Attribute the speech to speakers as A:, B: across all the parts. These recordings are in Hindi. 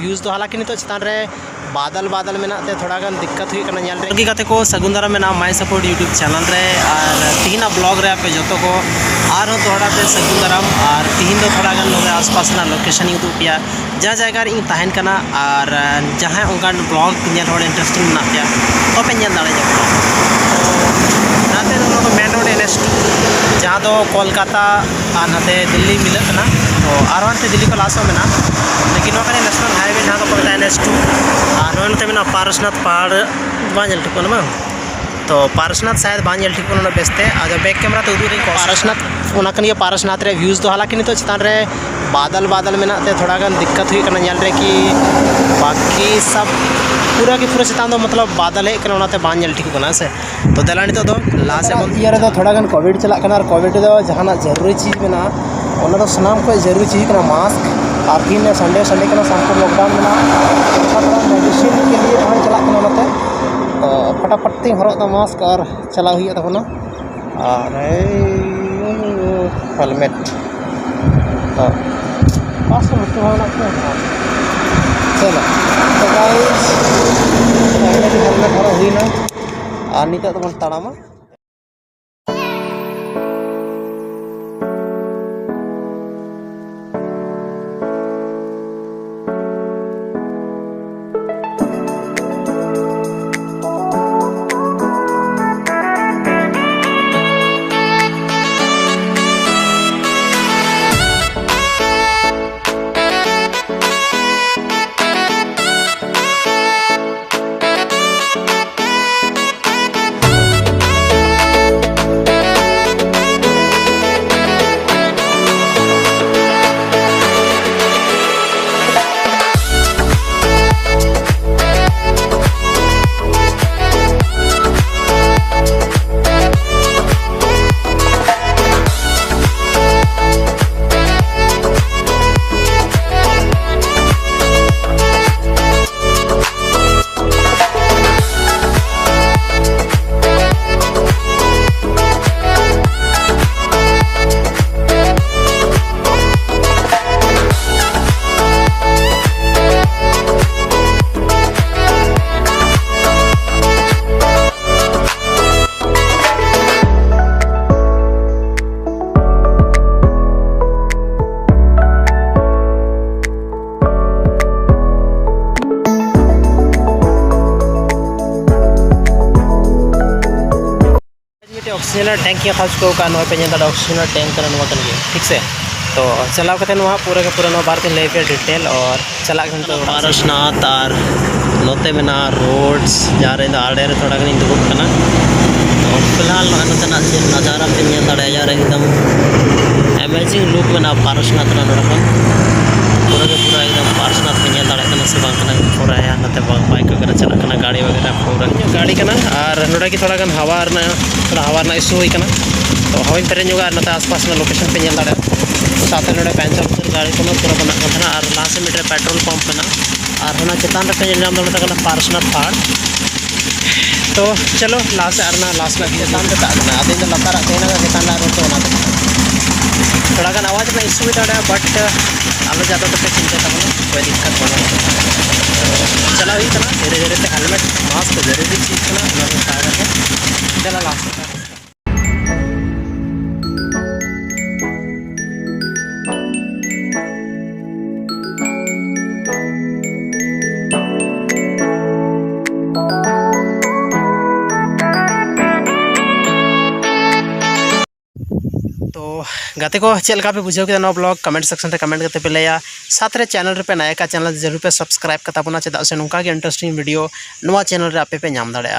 A: व्यूज तो हालांकि नितो चितान रे बादल बादल में ते थोड़ा गान दिक्कत हुई कना ᱧᱮᱞ रे गाते को सगुंदरा में माय सपोर्ट यूट्यूब चैनल रे और तीन ब्लॉग रे पे जो को और थोड़ा पे सगुंदराम और तीन दो थोड़ा गान लोग आसपास ना लोकेशन इन दुपिया जहाँ जगह इन तहन कना और जहाँ उनकान ब्लॉग ᱧᱮᱞ होड़ इंटरेस्टिंग ना पे तो पे ᱧᱮल दाड़े जा नाते दोनों मेन रोड NS जहाँ दो कोलकाता और नाते दिल्ली मिलत ना तो आरोन से दिल्ली को लास्ट में ना लेकिन वहाँ नेशनल हाईवे जहाँ को पड़ता है NS 2 और नोनते में ना पारसनाथ पहाड़ बांझल ठीक ना तो पारसनाथ शायद बांझल ठीक ना बेचते आज बैक कैमरा तो उधर पारसनाथ उनके पारसनाथ रे व्यूज तो हालांकि नितो चितान रे बादल बादल में ते थोड़ा गान दिक्कत हुई कना ᱧᱮᱞ रे कि बाकी सब पूरा की पूरा चितान दो मतलब बादल है कना उनाते बांझल ठीक ना से तो दला नितो दो लास्ट ईयर रे थोड़ा गान कोविड चला कना और कोविड दो जहाना जरूरी चीज में ना ओना तो सनाम को जरूरी चीज कना मास्क और तीन संडे संडे कना संपूर्ण लॉकडाउन में ना मेडिसिन के लिए हम चला कना ओनाते तो फटाफट ती हरक दा मास्क और चला हुई तब ना और हेलमेट तो पास में तो होना चलो तो गाइस हेलमेट हरा हुई ना और नितो तो मन ताड़ामा ऑक्सीजन टैंक था चुका का पे ऑक्सीजन टैंक ठीक से तो चलाव करते पूरा के पूरा बार के लय पे डिटेल और चला तो पारसनाथ और नोते में ना रोड्स जहाँ रे आड़े रे थोड़ा गनी दुबक कना तो फिलहाल नोतना नज़ारा पे ᱧᱮᱞ दाड़े यार एकदम अमेजिंग लुक में ना पारसनाथ ना नोडा पूरा के पूरा एकदम पारसनाथ में ᱧᱮल दाड़े कना से बांग कना पूरा है नते बाइक वगैरह चला कना गाड़ी वगैरह पूरा गाड़ी कना और नोडा की थोड़ा गन हवा ना इशू हुई कना तो हवा पेरे जोगा नते आसपास में लोकेशन पे ᱧᱮल दाड़े साथ नोडे पंचर गाड़ी को पूरा बना कना और लास्ट मीटर पेट्रोल पंप में और होना चितान रे पे नाम दो कना पारसनाथ पहाड़ तो चलो लास्ट ना चितान पे ताना आदि तो लतार तेना चितान ला रोड तो ना थोड़ा गान आवाज में इशू हुई दाड़े बट आलो ज़्यादा तो चिंता तब कोई दिक्कत बना चला हुई कना धीरे धीरे से हेलमेट मास्क जरूरी चीज़ कना चला लास्ट तो गाते को चलका पे बुझे के ब्लॉग कमेंट सेक्शन में कमेंट करते पे लैया साथ रे चैनल रे पे नया का चैनल जरूर पे सब्सक्राइब करता बना चेदा से नौका के इंटरेस्टिंग वीडियो नवा चैनल रे आपे पे नाम दाड़े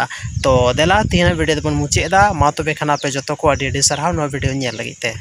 A: तो देला तीन वीडियो बन मुचेदा मा तो बेखाना पे जतो को अडी अडी सरहाव नवा वीडियो नेल लगी ते।